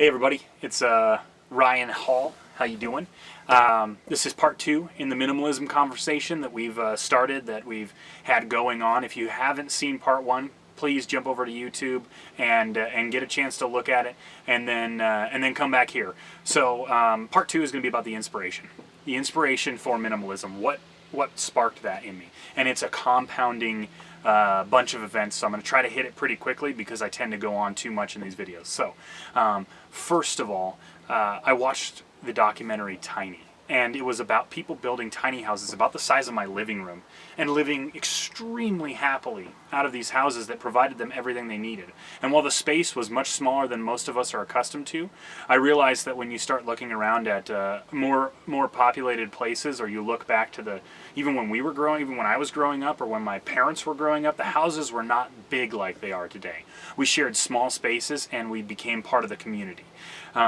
Hey everybody, it's Ryan Hall. How you doing? This is part 2 in the minimalism conversation that we've started, that we've had going on. If you haven't seen part 1, please jump over to YouTube and get a chance to look at it, and then come back here. So part 2 is going to be about the inspiration for minimalism. What sparked that in me? And it's a compounding bunch of events, so I'm going to try to hit it pretty quickly because I tend to go on too much in these videos. So first of all, I watched the documentary Tiny, and it was about people building tiny houses about the size of my living room and living extremely happily out of these houses that provided them everything they needed. And while the space was much smaller than most of us are accustomed to, I realized that when you start looking around at more populated places, or you look back to even when I was growing up, or when my parents were growing up, the houses were not big like they are today. We shared small spaces and we became part of the community.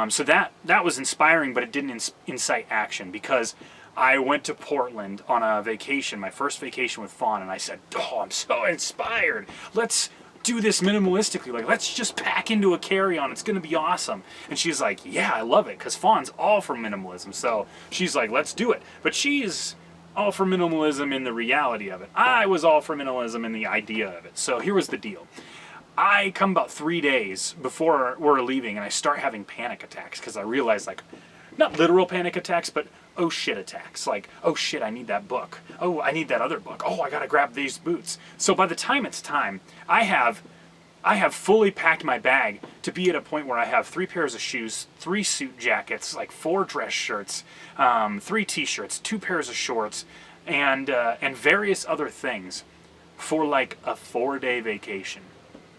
So that was inspiring, but it didn't incite action, because I went to Portland on a vacation, my first vacation with Fawn, and I said, "Oh, I'm so inspired. Let's do this minimalistically. Like, let's just pack into a carry-on. It's going to be awesome." And she's like, "Yeah, I love it," because Fawn's all for minimalism. So she's like, "Let's do it." But she's all for minimalism in the reality of it. I was all for minimalism in the idea of it. So here was the deal. I come about 3 days before we're leaving, and I start having panic attacks, because I realize, like, not literal panic attacks, but oh shit attacks. Like, oh shit, I need that book. Oh, I need that other book. Oh, I gotta grab these boots. So by the time it's time, I have fully packed my bag to be at a point where I have 3 pairs of shoes, 3 suit jackets, like 4 dress shirts, 3 t-shirts, 2 pairs of shorts, and various other things for like a 4-day vacation.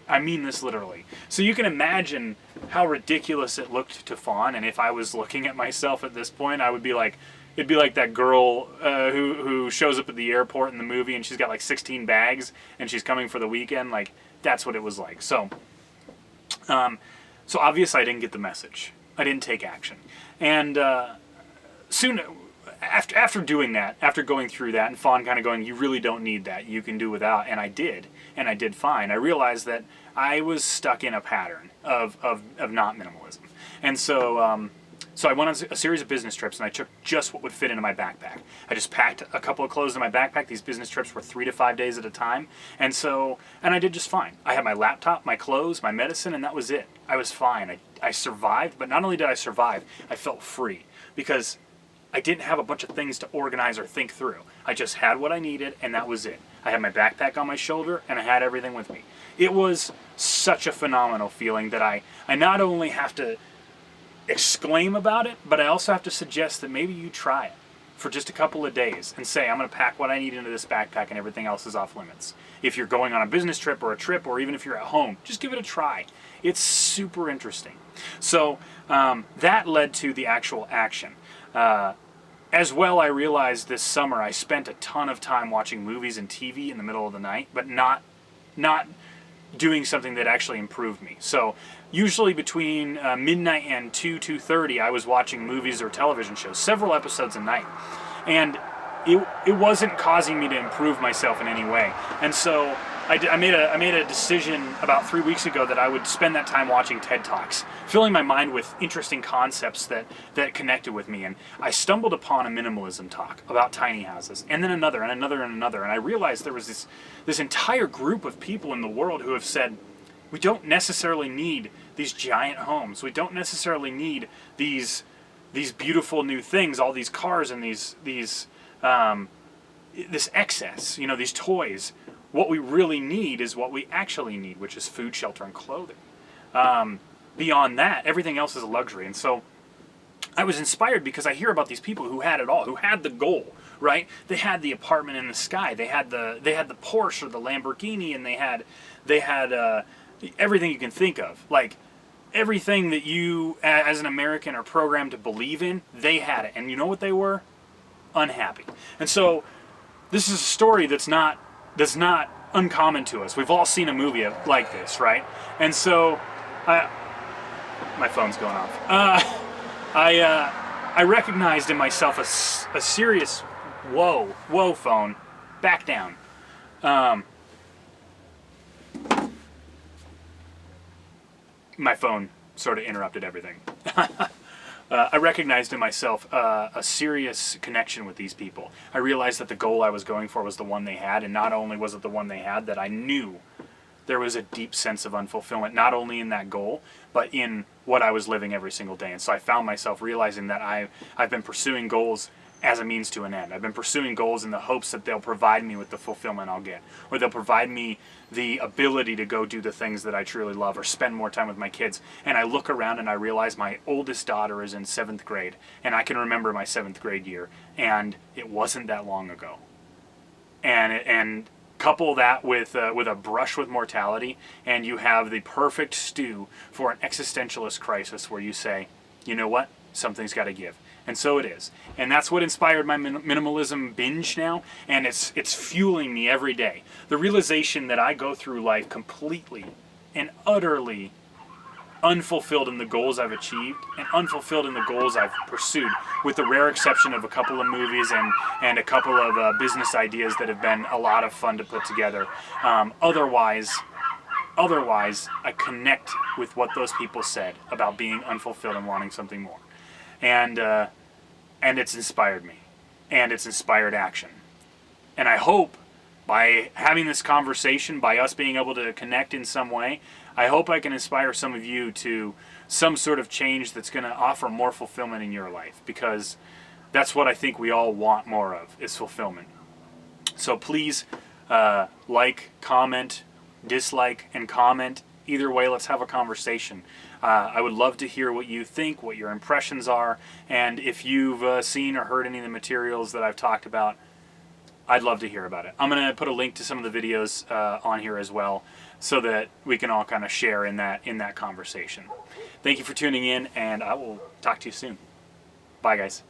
I mean this literally. So you can imagine how ridiculous it looked to Fawn, and if I was looking at myself at this point, I would be like, it'd be like that girl who shows up at the airport in the movie, and she's got like 16 bags, and she's coming for the weekend. Like, that's what it was like. So obviously I didn't get the message. I didn't take action. And soon after doing that, after going through that, and Fawn kind of going, "You really don't need that. You can do without," and I did fine. I realized that I was stuck in a pattern of not minimalism, and so I went on a series of business trips, and I took just what would fit into my backpack. I just packed a couple of clothes in my backpack. These business trips were 3 to 5 days at a time, and I did just fine. I had my laptop, my clothes, my medicine, and that was it. I was fine. I survived, but not only did I survive, I felt free, because I didn't have a bunch of things to organize or think through. I just had what I needed, and that was it. I had my backpack on my shoulder, and I had everything with me. It was such a phenomenal feeling that I not only have to exclaim about it, but I also have to suggest that maybe you try it for just a couple of days and say, "I'm going to pack what I need into this backpack, and everything else is off limits." If you're going on a business trip or a trip, or even if you're at home, just give it a try. It's super interesting. So that led to the actual action. As well, I realized this summer I spent a ton of time watching movies and TV in the middle of the night, but not doing something that actually improved me. So usually between midnight and 2:30, I was watching movies or television shows, several episodes a night. And it wasn't causing me to improve myself in any way. And so I made a decision about 3 weeks ago that I would spend that time watching TED Talks, filling my mind with interesting concepts that connected with me. And I stumbled upon a minimalism talk about tiny houses, and then another, and another, and another. And I realized there was this entire group of people in the world who have said, we don't necessarily need these giant homes. We don't necessarily need these beautiful new things, all these cars and this excess, these toys. What we really need is what we actually need, which is food, shelter, and clothing. Beyond that, everything else is a luxury. And so I was inspired because I hear about these people who had it all, who had the goal, right? They had the apartment in the sky, they had the Porsche or the Lamborghini, and they had everything you can think of. Like, everything that you, as an American, are programmed to believe in, they had it. And you know what they were? Unhappy. And so this is a story that's not uncommon to us. We've all seen a movie like this, right? And so, my phone's going off. I recognized in myself a serious, whoa, phone, back down. My phone sort of interrupted everything. I recognized in myself a serious connection with these people. I realized that the goal I was going for was the one they had, and not only was it the one they had, that I knew there was a deep sense of unfulfillment, not only in that goal, but in what I was living every single day. And so I found myself realizing that I've been pursuing goals as a means to an end. I've been pursuing goals in the hopes that they'll provide me with the fulfillment I'll get, or they'll provide me the ability to go do the things that I truly love, or spend more time with my kids. And I look around and I realize my oldest daughter is in 7th grade, and I can remember my 7th grade year, and it wasn't that long ago. And couple that with a brush with mortality, and you have the perfect stew for an existentialist crisis where you say, you know what, something's got to give. And so it is. And that's what inspired my minimalism binge now, and it's fueling me every day. The realization that I go through life completely and utterly unfulfilled in the goals I've achieved and unfulfilled in the goals I've pursued, with the rare exception of a couple of movies and a couple of business ideas that have been a lot of fun to put together. Otherwise, I connect with what those people said about being unfulfilled and wanting something more. And it's inspired me, and it's inspired action. And I hope by having this conversation, by us being able to connect in some way, I hope I can inspire some of you to some sort of change that's going to offer more fulfillment in your life, because that's what I think we all want more of, is fulfillment. So please like, comment, dislike, and comment. Either way, let's have a conversation. I would love to hear what you think, what your impressions are, and if you've seen or heard any of the materials that I've talked about, I'd love to hear about it. I'm going to put a link to some of the videos on here as well, so that we can all kind of share in that conversation. Thank you for tuning in, and I will talk to you soon. Bye, guys.